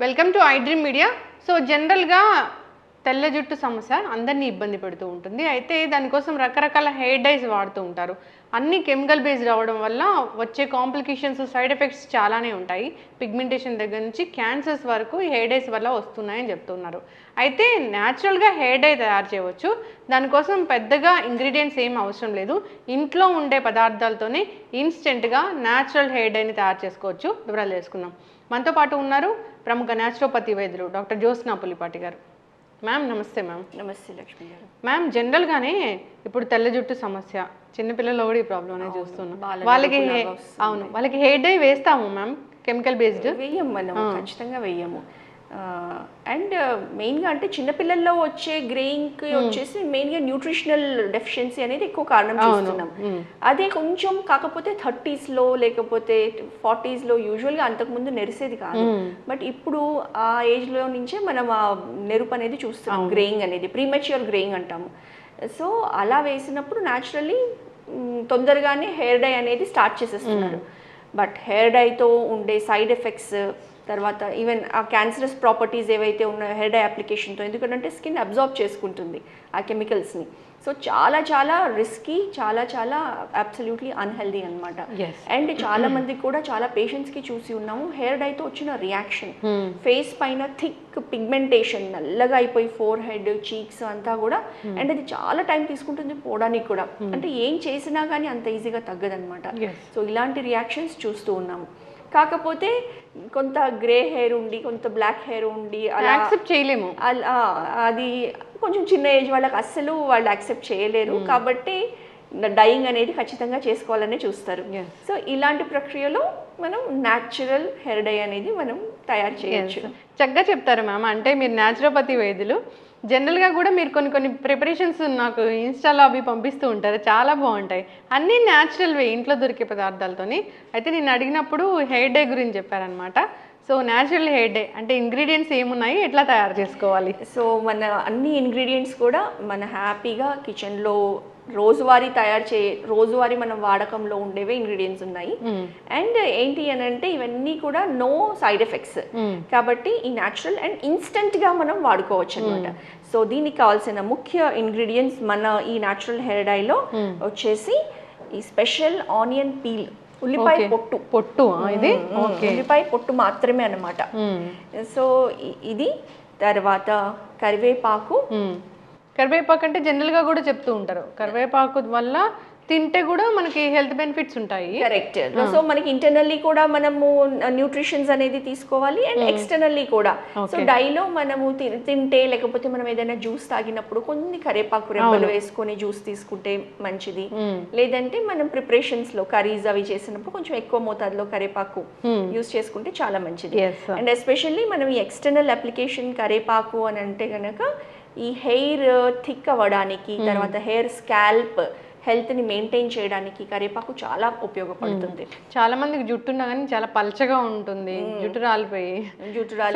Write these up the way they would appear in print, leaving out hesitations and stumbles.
Welcome to I dream media. So జనరల్గా తెల్ల జుట్టు సమస్య అందరినీ ఇబ్బంది పెడుతూ ఉంటుంది. అయితే దానికోసం రకరకాల హెయిర్ డైస్ వాడుతూ ఉంటారు. అన్ని కెమికల్ బేస్డ్ అవ్వడం వల్ల వచ్చే కాంప్లికేషన్స్, సైడ్ ఎఫెక్ట్స్ చాలానే ఉంటాయి. పిగ్మెంటేషన్ దగ్గర నుంచి క్యాన్సర్స్ వరకు ఈ హెయిర్ డైస్ వల్ల వస్తున్నాయని చెప్తున్నారు. అయితే న్యాచురల్గా హెయిర్ డై తయారు చేయవచ్చు. దానికోసం పెద్దగా ఇంగ్రీడియంట్స్ ఏం అవసరం లేదు. ఇంట్లో ఉండే పదార్థాలతోనే ఇన్స్టెంట్గా న్యాచురల్ హెయిర్ డైని తయారు చేసుకోవచ్చు. వివరాలు తెలుసుకుందాం. మనతో పాటు ఉన్నారు ప్రముఖ న్యాచురోపతి వైద్యులు డాక్టర్ జ్యోత్స్నా పులిపాటి గారు. మ్యామ్ నమస్తే. మ్యామ్ నమస్తే లక్ష్మి గారు. మ్యామ్ జనరల్గానే ఇప్పుడు తెల్ల జుట్టు సమస్య చిన్నపిల్లలు కూడా ఈ ప్రాబ్లం అనేది చూస్తున్నాం. వాళ్ళకి హెయిర్ డై వేస్తాము మ్యామ్, కెమికల్ బేస్డ్ వేయం, మనం ఖచ్చితంగా వేయము. అండ్ మెయిన్గా అంటే చిన్నపిల్లల్లో వచ్చే గ్రేయింగ్కి వచ్చేసి మెయిన్గా న్యూట్రిషనల్ డెఫిషియన్సీ అనేది ఎక్కువ కారణం చూస్తున్నాం. అదే కొంచెం కాకపోతే 30s లేకపోతే 40s యూజువల్గా అంతకుముందు నెరిసేది కాదు. బట్ ఇప్పుడు ఆ ఏజ్లో నుంచే మనం ఆ నెరుపు అనేది చూస్తున్నాం. గ్రేయింగ్ అనేది ప్రీమెచ్యూర్ గ్రేయింగ్ అంటాము. సో అలా వేసినప్పుడు న్యాచురల్లీ తొందరగానే హెయిర్ డై అనేది స్టార్ట్ చేసేస్తున్నారు. బట్ హెయిర్ డైతో ఉండే సైడ్ ఎఫెక్ట్స్, తర్వాత ఈవెన్ ఆ క్యాన్సరస్ ప్రాపర్టీస్ ఏవైతే ఉన్నాయో హెయిర్ డై అప్లికేషన్తో, ఎందుకంటే స్కిన్ అబ్జార్బ్ చేసుకుంటుంది ఆ కెమికల్స్ని. సో చాలా చాలా రిస్కీ, చాలా చాలా అబ్సల్యూట్లీ అన్హెల్దీ అనమాట. అండ్ చాలా మందికి కూడా, చాలా పేషెంట్స్కి చూసి ఉన్నాము హెయిర్ డైతో వచ్చిన రియాక్షన్. ఫేస్ పైన థిక్ పిగ్మెంటేషన్, నల్లగా అయిపోయి ఫోర్ హెడ్, చీక్స్ అంతా కూడా. అండ్ అది చాలా టైం తీసుకుంటుంది పోవడానికి కూడా. అంటే ఏం చేసినా కానీ అంత ఈజీగా తగ్గదనమాట. సో ఇలాంటి రియాక్షన్స్ చూస్తూ ఉన్నాము. కాకపోతే కొంత గ్రే హెయిర్ ఉండి, కొంత బ్లాక్ హెయిర్ ఉండి అలా యాక్సెప్ట్ చేయలేము. అది కొంచెం చిన్న ఏజ్ వాళ్ళకి అస్సలు వాళ్ళు యాక్సెప్ట్ చేయలేరు. కాబట్టి డైయింగ్ అనేది ఖచ్చితంగా చేసుకోవాలనే చూస్తారు. సో ఇలాంటి ప్రక్రియలో మనం న్యాచురల్ హెయిర్ డై అనేది మనం తయారు చేయొచ్చు. చక్కగా చెప్తారు మ్యామ్. అంటే మీరు న్యాచురోపతి వైద్యులు, జనరల్గా కూడా మీరు కొన్ని ప్రిపరేషన్స్ నాకు ఇన్స్టాలో అవి పంపిస్తూ ఉంటారు, చాలా బాగుంటాయి. అన్నీ న్యాచురల్వే, ఇంట్లో దొరికే పదార్థాలతోని. అయితే నేను అడిగినప్పుడు హెయిర్ డే గురించి చెప్పారనమాట. సో న్యాచురల్ హెయిర్ డే అంటే ఇంగ్రీడియంట్స్ ఏమున్నాయి, ఎట్లా తయారు చేసుకోవాలి? సో మన అన్ని ఇంగ్రీడియంట్స్ కూడా మన హ్యాపీగా కిచెన్లో రోజువారీ మనం వాడకంలో ఉండేవే ఇంగ్రీడియంట్స్ ఉన్నాయి. అండ్ ఏంటి అని అంటే ఇవన్నీ కూడా నో సైడ్ ఎఫెక్ట్స్ కాబట్టి ఈ న్యాచురల్ అండ్ ఇన్స్టెంట్గా మనం వాడుకోవచ్చు అనమాట. సో దీనికి కావాల్సిన ముఖ్య ఇంగ్రీడియంట్స్ మన ఈ న్యాచురల్ హెయిర్ డైలో వచ్చేసి ఈ స్పెషల్ ఆనియన్ పీల్, ఉల్లిపాయ పొట్టు ఇది ఉల్లిపాయ పొట్టు మాత్రమే అన్నమాట. సో ఇది, తర్వాత కరివేపాకు అంటే జనరల్గా కూడా చెప్తూ ఉంటారు కరివేపాకు వల్ల తింటే కూడా మనకి హెల్త్ బెనిఫిట్స్ ఉంటాయి. కరెక్ట్. సో మనకి ఇంటర్నల్లీ కూడా మనము న్యూట్రిషన్స్ అనేది తీసుకోవాలి అండ్ ఎక్స్టర్నల్లీ కూడా. సో డైలో మనము తింటే, లేకపోతే మనం ఏదైనా జ్యూస్ తాగినప్పుడు కొన్ని కరివేపాకు రెబ్బలు వేసుకొని జ్యూస్ తీసుకుంటే మంచిది. లేదంటే మనం ప్రిపరేషన్స్ లో కర్రీస్ అవి చేసినప్పుడు కొంచెం ఎక్కువ మోతాదులో కరివేపాకు యూస్ చేసుకుంటే చాలా మంచిది. అండ్ ఎస్పెషల్లీ మనం ఈ ఎక్స్టర్నల్ అప్లికేషన్ కరివేపాకు అని అంటే కనుక ఈ హెయిర్ థిక్ అవ్వడానికి, తర్వాత హెయిర్ స్కాల్ప్ హెల్త్ని మెయింటైన్ చేయడానికి కరివేపాకు చాలా ఉపయోగపడుతుంది. చాలా మందికి జుట్టు ఉన్నా కానీ చాలా పల్చగా ఉంటుంది, జుట్టు రాలిపోయి.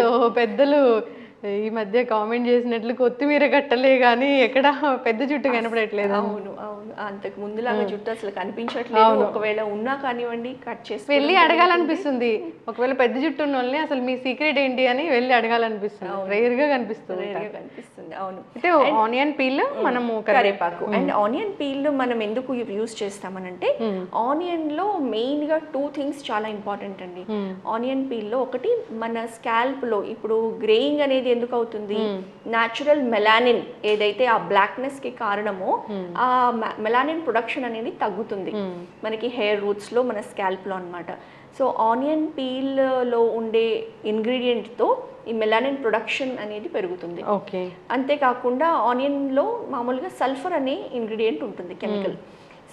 సో పెద్దలు ఈ మధ్య కామెంట్ చేసినట్లు కొత్తిమీర కట్టలే కానీ ఎక్కడ పెద్ద జుట్టు కనపడట్లేదు. అవును అవును, అంతకు ముందులాగా జుట్టు అసలు కనిపించట్లేదు. ఒకవేళ ఉన్నా కానివ్వండి కట్ చేసి వెళ్ళి అడగాలనిపిస్తుంది. ఒకవేళ పెద్ద జుట్టు ఉన్న వాళ్ళని అసలు మీ సీక్రెట్ ఏంటి అని వెళ్ళి అడగాలనిపిస్తుంది. రేర్ గా కనిపిస్తుంది. అవును. అయితే ఆనియన్ పీల్, మనము కరివేపాకు అండ్ ఆనియన్ పీల్ మనం ఎందుకు యూస్ చేస్తామనంటే ఆనియన్ లో మెయిన్ గా 2 థింగ్స్ చాలా ఇంపార్టెంట్ అండి. ఆనియన్ పీల్ లో ఒకటి మన స్కాల్ప్ లో ఇప్పుడు గ్రేయింగ్ అనేది ఎందుకు అవుతుంది, న్యాచురల్ మెలానిన్ ఏదైతే ఆ బ్లాక్నెస్ కి కారణమో ఆ మెలానిన్ ప్రొడక్షన్ అనేది తగ్గుతుంది మనకి హెయిర్ రూట్స్ లో, మన స్కాల్ప్ లో అన్నమాట. సో ఆనియన్ పీల్ లో ఉండే ఇంగ్రీడియంట్ తో ఈ మెలానిన్ ప్రొడక్షన్ అనేది పెరుగుతుంది. అంతేకాకుండా ఆనియన్ లో మామూలుగా సల్ఫర్ అనే ఇంగ్రీడియంట్ ఉంటుంది, కెమికల్.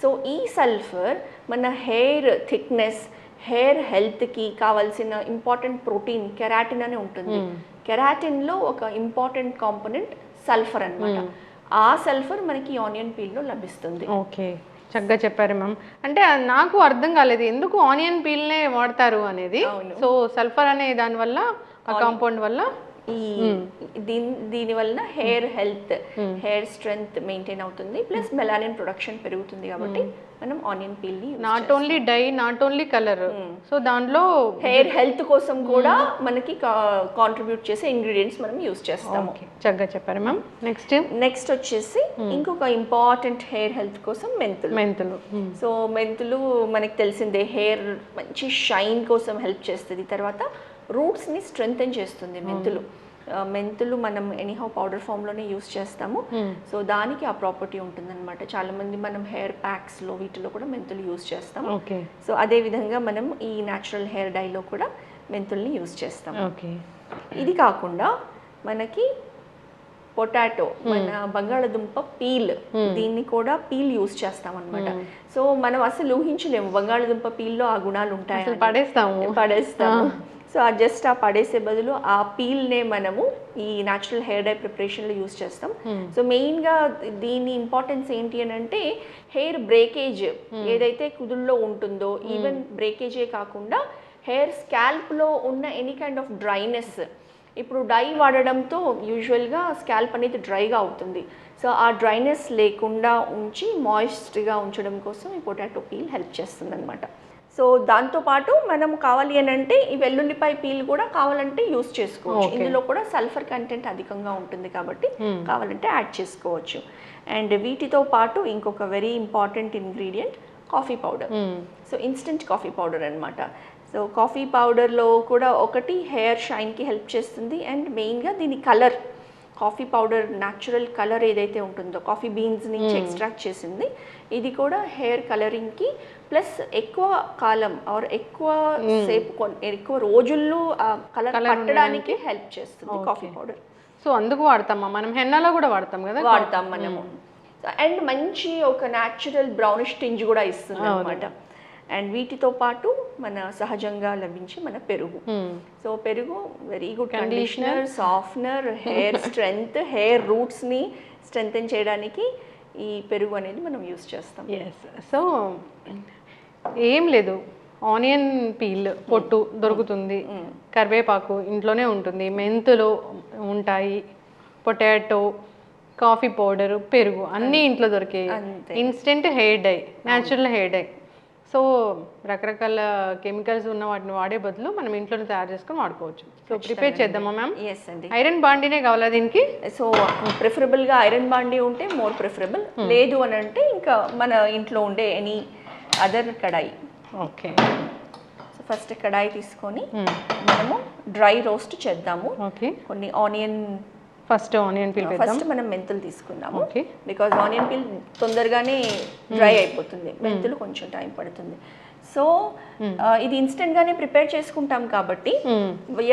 సో ఈ సల్ఫర్ మన హెయిర్ థిక్నెస్, హెయిర్ హెల్త్కి కావాల్సిన ఇంపార్టెంట్ ప్రోటీన్ కెరాటిన్ అని ఉంటుంది. కెరాటిన్లో ఒక ఇంపార్టెంట్ కాంపోనెంట్ సల్ఫర్ అన్నమాట. ఆ సల్ఫర్ మనకి ఆనియన్ పీల్లో లభిస్తుంది. ఓకే, చక్కగా చెప్పారు మ్యామ్. అంటే నాకు అర్థం కాలేదు ఎందుకు ఆనియన్ పీల్నే వాడతారు అనేది. సో సల్ఫర్ అనే దాని వల్ల, ఆ కాంపౌండ్ వల్ల ఈ దీని వలన hair health, hair strength maintain అవుతుంది, ప్లస్ మెలానిన్ ప్రొడక్షన్ పెరుగుతుంది. కాబట్టి మనం ఆనియన్ పీల్ ని not only dye, not only colour, so దాంట్లో హెయిర్ హెల్త్ కోసం కూడా మనకి కాంట్రిబ్యూట్ చేసే ఇంగ్రీడియంట్స్ మనం యూస్ చేస్తాము. చక్కగా చెప్పారు మ్యామ్. నెక్స్ట్ వచ్చేసి ఇంకొక ఇంపార్టెంట్ హెయిర్ హెల్త్ కోసం మెంతులు. సో మెంతులు మనకి తెలిసిందే, హెయిర్ మంచి షైన్ కోసం హెల్ప్ చేస్తుంది. తర్వాత రూట్స్ని స్ట్రెంగ్తెన్ చేస్తుంది మెంతులు మనం ఎనీహౌ పౌడర్ ఫామ్లోనే యూస్ చేస్తాము. సో దానికి ఆ ప్రాపర్టీ ఉంటుందన్నమాట. చాలామంది మనం హెయిర్ ప్యాక్స్లో వీటిలో కూడా మెంతులు యూస్ చేస్తాం. సో అదే విధంగా మనం ఈ న్యాచురల్ హెయిర్ డైలో కూడా మెంతుల్ని యూస్ చేస్తాం. ఇది కాకుండా మనకి పొటాటో, మన బంగాళదుంప పీల్, దీన్ని కూడా పీల్ యూస్ చేస్తాం అనమాట. సో మనం అసలు ఊహించలేము బంగాళదుంప పీల్లో ఆ గుణాలు ఉంటాయి, పడేస్తాము. సో జస్ట్ ఆ పడేసే బదులు ఆ పీల్నే మనము ఈ న్యాచురల్ హెయిర్ డై ప్రిపరేషన్లో యూస్ చేస్తాం. సో మెయిన్గా దీని ఇంపార్టెన్స్ ఏంటి అని అంటే, హెయిర్ బ్రేకేజ్ ఏదైతే కుదుల్లో ఉంటుందో, ఈవెన్ బ్రేకేజే కాకుండా హెయిర్ స్కాల్ప్లో ఉన్న ఎనీ కైండ్ ఆఫ్ డ్రైనెస్, ఇప్పుడు డై వాడడంతో యూజువల్గా స్కాల్ప్ అనేది డ్రైగా అవుతుంది. సో ఆ డ్రైనెస్ లేకుండా ఉంచి మాయిస్ట్గా ఉంచడం కోసం ఈ పొటాటో పీల్ హెల్ప్ చేస్తుంది అనమాట. సో దాంతోపాటు మనం కావాలి అని అంటే ఈ వెల్లుల్లిపాయ పీల్ కూడా కావాలంటే యూస్ చేసుకోవచ్చు. ఇందులో కూడా సల్ఫర్ కంటెంట్ అధికంగా ఉంటుంది కాబట్టి కావాలంటే యాడ్ చేసుకోవచ్చు. అండ్ వీటితో పాటు ఇంకొక very important ingredient coffee powder. So instant coffee powder అనమాట. సో కాఫీ పౌడర్లో కూడా ఒకటి హెయిర్ షైన్కి హెల్ప్ చేస్తుంది, అండ్ మెయిన్గా దీని colour, coffee powder natural colour ఏదైతే ఉంటుందో కాఫీ బీన్స్ నుంచి ఎక్స్ట్రాక్ట్ చేసింది, ఇది కూడా హెయిర్ కలరింగ్కి ప్లస్ ఎక్కువ కాలం ఆర్ ఎక్కువ సేపు ఎక్కువ రోజుల్లో ఆ కలర్ పట్టడానికి హెల్ప్ చేస్తుంది కాఫీ పౌడర్. సో అందుకు వాడతామా మనం? హెన్నాలో కూడా వాడతాం కదా, వాడతాం మనము. అండ్ మంచి ఒక న్యాచురల్ బ్రౌనిష్ టింజ్ కూడా ఇస్తుంది అనమాట. అండ్ వీటితో పాటు మన సహజంగా లభించే మన పెరుగు. సో పెరుగు very good conditioner, softener, hair strength, hair రూట్స్ని స్ట్రెంగ్తెన్ చేయడానికి ఈ పెరుగు అనేది మనం యూస్ చేస్తాం. సో ఏం లేదు, ఆనియన్ పీల్ పొట్టు దొరుకుతుంది, కరివేపాకు ఇంట్లోనే ఉంటుంది, మెంతులు ఉంటాయి, పొటాటో, కాఫీ పౌడర్, పెరుగు అన్నీ ఇంట్లో దొరికే instant hair dye, natural hair dye. So రకరకాల కెమికల్స్ ఉన్న వాటిని వాడే బదులు మనం ఇంట్లోనే తయారు చేసుకొని వాడుకోవచ్చు. సో ప్రిపేర్ చేద్దామా మ్యామ్? ఎస్ అండి. ఐరన్ బాండీనే కావాలా దీనికి? సో ప్రిఫరబుల్గా ఐరన్ బాండీ ఉంటే మోర్ ప్రిఫరబుల్, లేదు అని అంటే ఇంకా మన ఇంట్లో ఉండే ఎనీ అదర్ కడాయి. ఓకే. సో ఫస్ట్ కడాయి తీసుకొని మనము డ్రై రోస్ట్ చేద్దాము. ఓకే. కొన్ని onion, first onion peel, first మనం మెంతులు తీసుకుందాము. బికాజ్ ఆనియన్ పీల్ తొందరగానే డ్రై అయిపోతుంది, మెంతులు కొంచెం టైం పడుతుంది. సో ఇది ఇన్స్టెంట్ గానే ప్రిపేర్ చేసుకుంటాం కాబట్టి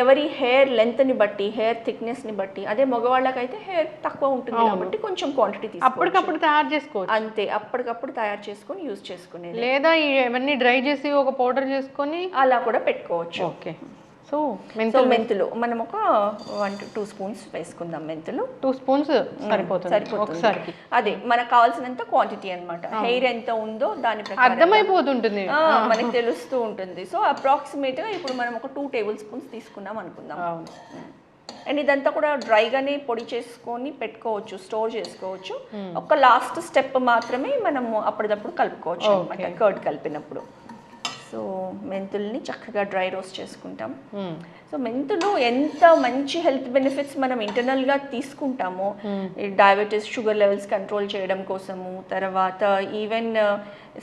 ఎవరి హెయిర్ లెంత్ ని బట్టి, హెయిర్ థిక్నెస్ ని బట్టి, అదే మగవాళ్ళకైతే హెయిర్ తక్కువ ఉంటుంది కాబట్టి కొంచెం క్వాంటిటీ తీసుకోవచ్చు, అప్పటికప్పుడు తయారు చేసుకోవచ్చు. అంతే, అప్పటికప్పుడు తయారు చేసుకొని యూజ్ చేసుకునేది. లేదా ఇవన్నీ డ్రై చేసి ఒక పౌడర్ చేసుకొని అలా కూడా పెట్టుకోవచ్చు. ఓకే. సో మెంతులు మనం ఒక 1 to 2 స్పూన్స్ వేసుకుందాం. మెంతులు 2 స్పూన్స్ సరిపోతుంది ఒకసారికి. అదే మనకు కావాల్సినంత క్వాంటిటీ అన్నమాట. హెయిర్ ఎంత ఉందో దాని ప్రకారం అర్థమైపోతుంటుంది, మనకు తెలుస్తూ ఉంటుంది. సో అప్రాక్సిమేట్ గా ఇప్పుడు మనం ఒక 2 టేబుల్ స్పూన్స్ తీసుకున్నాం అనుకుందాం. అండ్ ఇదంతా కూడా డ్రైగానే పొడి చేసుకొని పెట్టుకోవచ్చు, స్టోర్ చేసుకోవచ్చు. ఒక లాస్ట్ స్టెప్ మాత్రమే మనము అప్పటిదప్పుడు కలుపుకోవచ్చు అనమాట, కర్డ్ కలిపినప్పుడు. సో మెంతుల్ని చక్కగా డ్రై రోస్ట్ చేసుకుంటాం. సో మెంతులు ఎంత మంచి హెల్త్ బెనిఫిట్స్ మనం ఇంటర్నల్గా తీసుకుంటామో, డయాబెటీస్, షుగర్ లెవెల్స్ కంట్రోల్ చేయడం కోసము, తర్వాత ఈవెన్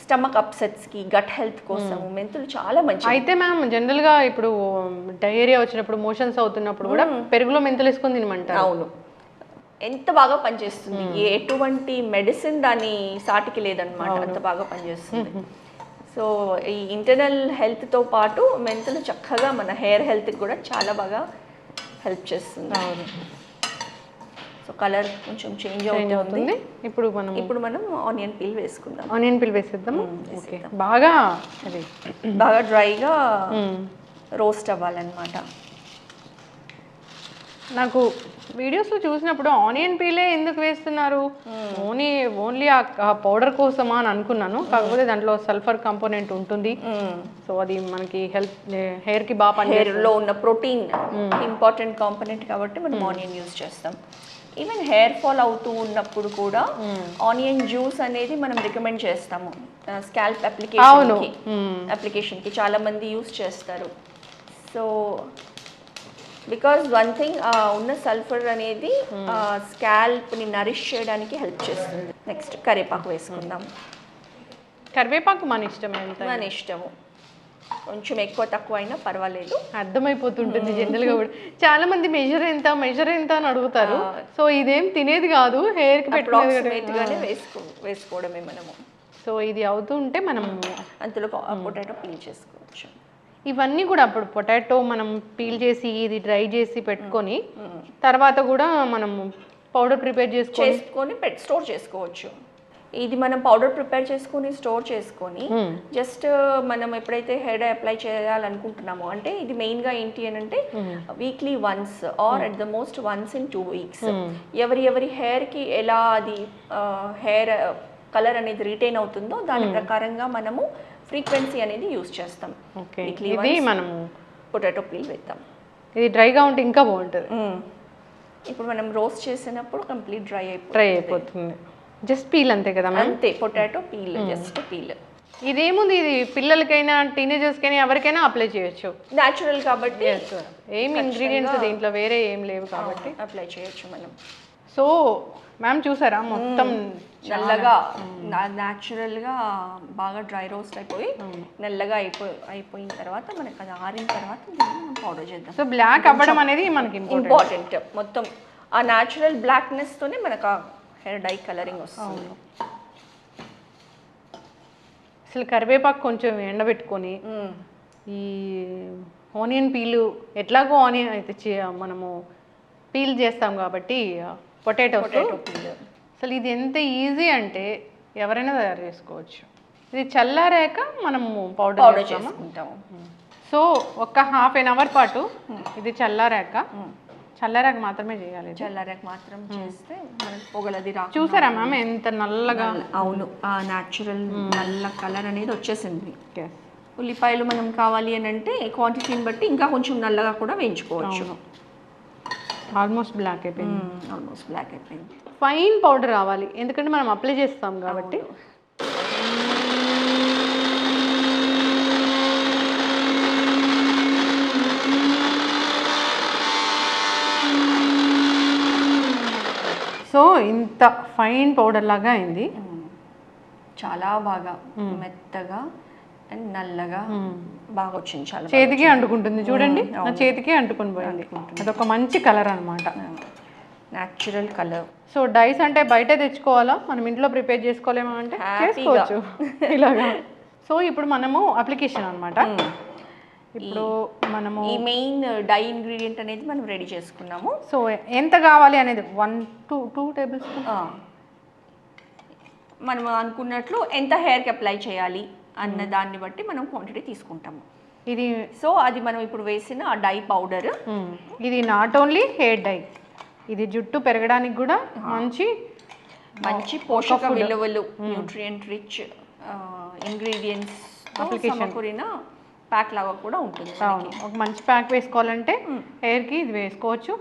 స్టమక్ అప్సెట్స్కి, గట్ హెల్త్ కోసము మెంతులు చాలా మంచి. అయితే మ్యామ్ జనరల్గా ఇప్పుడు డయేరియా వచ్చినప్పుడు, మోషన్స్ అవుతున్నప్పుడు కూడా పెరుగులో మెంతులు వేసుకొని తినమంటారు. అవును, ఎంత బాగా పనిచేస్తుంది. ఎటువంటి మెడిసిన్ దాని సాటికి లేదనమాట, అంత బాగా పనిచేస్తుంది. సో ఈ ఇంటర్నల్ హెల్త్తో పాటు మెంతులు చక్కగా మన హెయిర్ హెల్త్కి కూడా చాలా బాగా హెల్ప్ చేస్తుంది. సో కలర్ కొంచెం చేంజ్ అవుతుంది. ఇప్పుడు మనం ఆనియన్ పీల్ వేసుకుందాం. ఆనియన్ పీల్ వేసేద్దాము. ఓకే. బాగా డ్రైగా రోస్ట్ అవ్వాలన్నమాట. నాకు వీడియోస్లో చూసినప్పుడు ఆనియన్ పీలే ఎందుకు వేస్తున్నారు, ఓన్లీ ఆ పౌడర్ కోసమా అని అనుకున్నాను. కాకపోతే దాంట్లో సల్ఫర్ కంపోనెంట్ ఉంటుంది. సో అది మనకి హెయిర్కి బాగా పనిచేస్తుంది. హెయిర్లో ఉన్న ప్రోటీన్ ఇంపార్టెంట్ కాంపోనెంట్ కాబట్టి మనం ఆనియన్ యూస్ చేస్తాం. ఈవెన్ హెయిర్ ఫాల్ అవుతూ ఉన్నప్పుడు కూడా ఆనియన్ జ్యూస్ అనేది మనం రికమెండ్ చేస్తాము. స్కాల్ప్ అప్లికేషన్కి చాలా మంది యూస్ చేస్తారు. సో బికాజ్ వన్ థింగ్ ఉన్న సల్ఫర్ అనేది స్కాల్ప్ని నరిష్ చేయడానికి హెల్ప్ చేస్తుంది. నెక్స్ట్ కరివేపాకు వేసుకుందాం. కరివేపాకు మన ఇష్టం, మన ఇష్టము, కొంచెం ఎక్కువ తక్కువ అయినా పర్వాలేదు. అర్థమైపోతుంటుంది జనరల్గా కూడా. చాలా మంది మెజర్ ఎంత అని అడుగుతారు. సో ఇదేం తినేది కాదు, హెయిర్కి అప్రాక్సిమేట్గానే వేసుకోవడమే మనము. సో ఇది అవుతూ ఉంటే మనం అందులో పొటాటో పీల్ చేసుకోవచ్చు. ఇవన్నీ కూడా అప్పుడు పొటాటో మనం పీల్ చేసి ఇది డ్రై చేసి పెట్టుకొని తర్వాత కూడా మనం పౌడర్ ప్రిపేర్ చేసుకొని స్టోర్ చేసుకోవచ్చు. ఇది మనం పౌడర్ ప్రిపేర్ చేసుకొని స్టోర్ చేసుకొని జస్ట్ మనం ఎప్పుడైతే హెయిర్ అప్లై చేయాలనుకుంటున్నామో, అంటే ఇది మెయిన్గా ఏంటి అని అంటే weekly once or at the most once in 2 weeks ఎవరి హెయిర్కి ఎలా అది హెయిర్ కలర్ అనేది రిటైన్ అవుతుందో దాని ప్రకారంగా మనము ఫ్రీక్వెన్సీ అనేది యూస్ చేస్తాం. ఇది మనము పొటాటో పీల్ వేద్దాం. ఇది డ్రైగా ఉంటే ఇంకా బాగుంటుంది. ఇప్పుడు మనం రోస్ట్ చేసినప్పుడు కంప్లీట్ డ్రై అయిపోతుంది. జస్ట్ పీల్ అంతే కదా, అంతే. Potato peel, just peel. ఇదేముంది, ఇది పిల్లలకైనా టీనేజర్స్కైనా ఎవరికైనా అప్లై చేయొచ్చు. న్యాచురల్ కాబట్టి ఏం ఇంగ్రీడియంట్స్ దీంట్లో వేరే ఏం లేవు కాబట్టి అప్లై చేయొచ్చు మనం. సో మ్యామ్ చూసారా, మొత్తం నల్లగా న్యాచురల్గా బాగా డ్రై రోస్ట్ అయిపోయి నల్లగా అయిపోయిన తర్వాత మనకి అది ఆరిన తర్వాత దీన్ని మనం పౌడర్ చేద్దాం. సో బ్లాక్ అవ్వడం అనేది మనకి ఇంపార్టెంట్. మొత్తం ఆ న్యాచురల్ బ్లాక్నెస్తోనే మనకు ఆ హెయిర్ డై కలరింగ్ వస్తుంది. అసలు కరివేపాకు కొంచెం ఎండబెట్టుకొని ఈ ఆనియన్ పీలు ఎట్లాగో ఆనియన్ అయితే మనము పీల్ చేస్తాం కాబట్టి పొటాటో పీల్, అసలు ఇది ఎంత ఈజీ అంటే ఎవరైనా తయారు చేసుకోవచ్చు. ఇది చల్లారాక మనము పౌడర్ చేసుకుంటాము. సో ఒక ½ an hour పాటు ఇది చల్లారాక మాత్రమే చేయాలి. చల్లారాక మాత్రం చేస్తే మనకి పొగలది రా. చూసారా మ్యామ్ ఎంత నల్లగా? అవును, ఆ న్యాచురల్ నల్ల కలర్ అనేది వచ్చేసింది. ఉల్లిపాయలు మనం కావాలి అని అంటే క్వాంటిటీని బట్టి ఇంకా కొంచెం నల్లగా కూడా వేయించుకోవచ్చు. ఆల్మోస్ట్ బ్లాక్ అయిపోయింది. ఫైన్ పౌడర్ రావాలి, ఎందుకంటే మనం అప్లై చేస్తాం కాబట్టి. సో ఇంత ఫైన్ పౌడర్ లాగా అయింది. చాలా బాగా మెత్తగా అండ్ నల్లగా బాగా వచ్చింది. చాలా చేతికి అంటుకుంటుంది చూడండి, నా చేతికి అంటుకుని పోయింది. అదొక మంచి కలర్ అనమాట, న్యాచురల్ కలర్. సో డైస్ అంటే బయట తెచ్చుకోవాలా, మనం ఇంట్లో ప్రిపేర్ చేసుకోలేమా అంటే చేసుకోవచ్చు ఇలాగా. సో ఇప్పుడు మనము అప్లికేషన్ అనమాట. ఇప్పుడు మనము ఈ మెయిన్ డై ఇంగ్రీడియంట్ అనేది మనం రెడీ చేసుకున్నాము. సో ఎంత కావాలి అనేది 1 to 2 tablespoons మనం అనుకున్నట్లు ఎంత హెయిర్కి అప్లై చేయాలి అన్న దాన్ని బట్టి మనం క్వాంటిటీ తీసుకుంటాము. ఇది సో అది మనం ఇప్పుడు వేసిన ఆ డై పౌడర్, ఇది నాట్ ఓన్లీ హెయిర్ డై, ఇది జుట్టు పెరగడానికి కూడా మంచి పోషక విలువలు, న్యూట్రియంట్ రిచ్ ఇంగ్రీడియంట్స్ సమకూరిన ప్యాక్ లాగా కూడా ఉంటుంది. ఒక మంచి ప్యాక్ వేసుకోవాలంటే హెయిర్కి ఇది వేసుకోవచ్చు.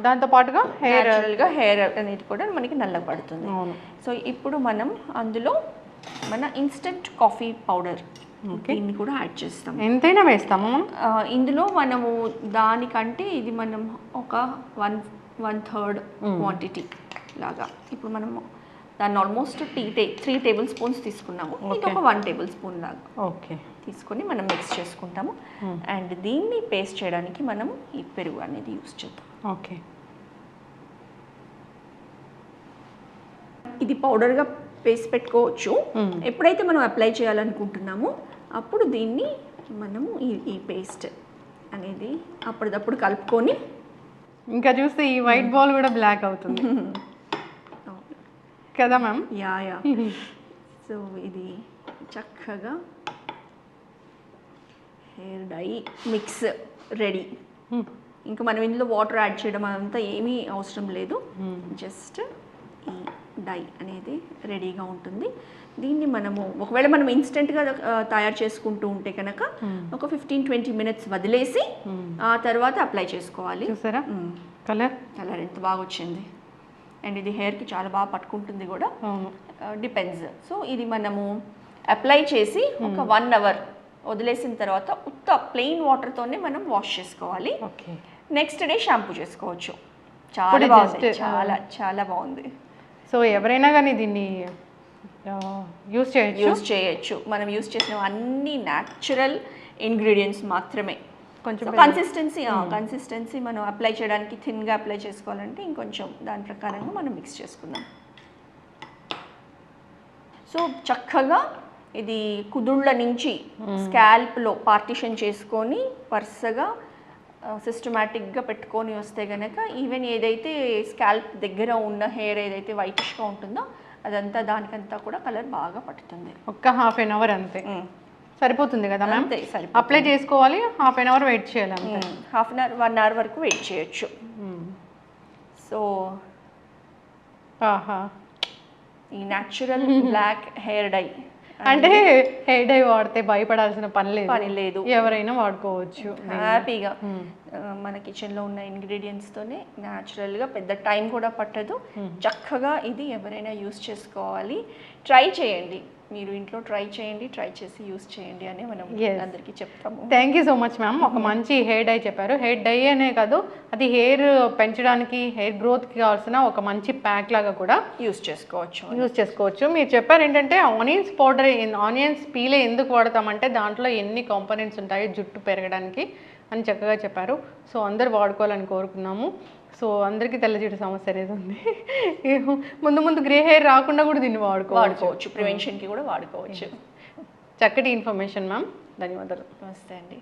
దాంతో పాటుగా హెయిర్ అనేది కూడా మనకి నల్లగా పడుతుంది. సో ఇప్పుడు మనం అందులో మన ఇన్స్టెంట్ కాఫీ పౌడర్ దీన్ని కూడా యాడ్ చేస్తాం. ఎంతైనా వేస్తాము ఇందులో. మనము దానికంటే ఇది మనం ఒక 1/3 క్వాంటిటీ లాగా. ఇప్పుడు మనము దాన్ని ఆల్మోస్ట్ 3 tablespoons తీసుకున్నాము. ఇది ఒక 1 tablespoon లాగా తీసుకొని మనం మిక్స్ చేసుకుంటాము. అండ్ దీన్ని పేస్ట్ చేయడానికి మనం ఈ పెరుగు అనేది యూస్ చేద్దాం. ఇది పౌడర్గా పేస్ట్ పెట్టుకోవచ్చు. ఎప్పుడైతే మనం అప్లై చేయాలనుకుంటున్నామో అప్పుడు దీన్ని మనము ఈ పేస్ట్ అనేది అప్పటిదప్పుడు కలుపుకొని, ఇంకా చూస్తే ఈ వైట్ బాల్ కూడా బ్లాక్ అవుతుంది కదా మ్యామ్? యా. సో ఇది చక్కగా హెయిర్ డై మిక్స్ రెడీ. ఇంకా మనం ఇందులో వాటర్ యాడ్ చేయడం అదంతా ఏమీ అవసరం లేదు. జస్ట్ ఈ డై అనేది రెడీగా ఉంటుంది. దీన్ని మనము ఒకవేళ మనం ఇన్స్టెంట్గా తయారు చేసుకుంటూ ఉంటే కనుక ఒక 15-20 మినిట్స్ వదిలేసి ఆ తర్వాత అప్లై చేసుకోవాలి. చూసారా కలర్ ఎంత బాగా వచ్చింది. అండ్ ఇది హెయిర్కి చాలా బాగా పట్టుకుంటుంది కూడా, డిపెండ్స్. సో ఇది మనము అప్లై చేసి ఒక 1 అవర్ వదిలేసిన తర్వాత ఉత్త ప్లెయిన్ వాటర్తోనే మనం వాష్ చేసుకోవాలి. నెక్స్ట్ డే షాంపూ చేసుకోవచ్చు. చాలా బాగుంది, చాలా చాలా బాగుంది. సో ఎవరైనా కానీ దీన్ని యూస్ చేయొచ్చు. మనం యూస్ చేసిన అన్ని న్యాచురల్ ఇంగ్రీడియంట్స్ మాత్రమే. కొంచెం కన్సిస్టెన్సీ మనం అప్లై చేయడానికి థిన్గా అప్లై చేసుకోవాలంటే ఇంకొంచెం దాని ప్రకారంగా మనం మిక్స్ చేసుకుందాం. సో చక్కగా ఇది కుదుళ్ళ నుంచి స్కాల్ప్లో పార్టిషన్ చేసుకొని వరుసగా సిస్టమాటిక్గా పెట్టుకొని వస్తే కనుక ఈవెన్ ఏదైతే స్కాల్ప్ దగ్గర ఉన్న హెయిర్ ఏదైతే వైటిష్గా ఉంటుందో అదంతా దానికంతా కూడా కలర్ బాగా పట్టుతుంది. ఒక్క హాఫ్ అన్ అవర్ అంతే సరిపోతుంది కదా మ్యామ్? అంతే, అప్లై చేసుకోవాలి, హాఫ్ అన్ అవర్ వెయిట్ చేయాలి అంతే. హాఫ్ అన్ అవర్ 1 అవర్ వరకు వెయిట్ చేయొచ్చు. సో ఈ న్యాచురల్ బ్లాక్ హెయిర్ డై అంటే హెయిర్ డై వాడితే భయపడాల్సిన పని లేదు, ఎవరైనా వాడుకోవచ్చు హ్యాపీగా. మన కిచెన్లో ఉన్న ఇంగ్రీడియంట్స్తోనే న్యాచురల్గా పెద్ద టైం కూడా పట్టదు. చక్కగా ఇది ఎవరైనా యూస్ చేసుకోవాలి. ట్రై చేయండి, మీరు ఇంట్లో ట్రై చేసి యూస్ చేయండి అని మనం అందరికీ చెప్తాము. Thank you so much ma'am. ఒక మంచి హెయిర్ డై చెప్పారు. హెయిర్ డై అనే కాదు, అది హెయిర్ పెంచడానికి హెయిర్ గ్రోత్కి కావాల్సిన ఒక మంచి ప్యాక్ లాగా కూడా యూస్ చేసుకోవచ్చు. మీరు చెప్పారు ఏంటంటే ఆనియన్స్ పీలే ఎందుకు వాడతామంటే దాంట్లో ఎన్ని కాంపోనెంట్స్ ఉంటాయి జుట్టు పెరగడానికి అని చక్కగా చెప్పారు. సో అందరు వాడుకోవాలని కోరుకున్నాము. సో అందరికీ తెల్ల జుట్టు సమస్య అనేది ఉంది. ముందు గ్రే హెయిర్ రాకుండా కూడా దీన్ని వాడుకోవచ్చు, ప్రివెన్షన్కి కూడా వాడుకోవచ్చు. చక్కటి ఇన్ఫర్మేషన్ మ్యామ్, ధన్యవాదాలు. నమస్తే అండి.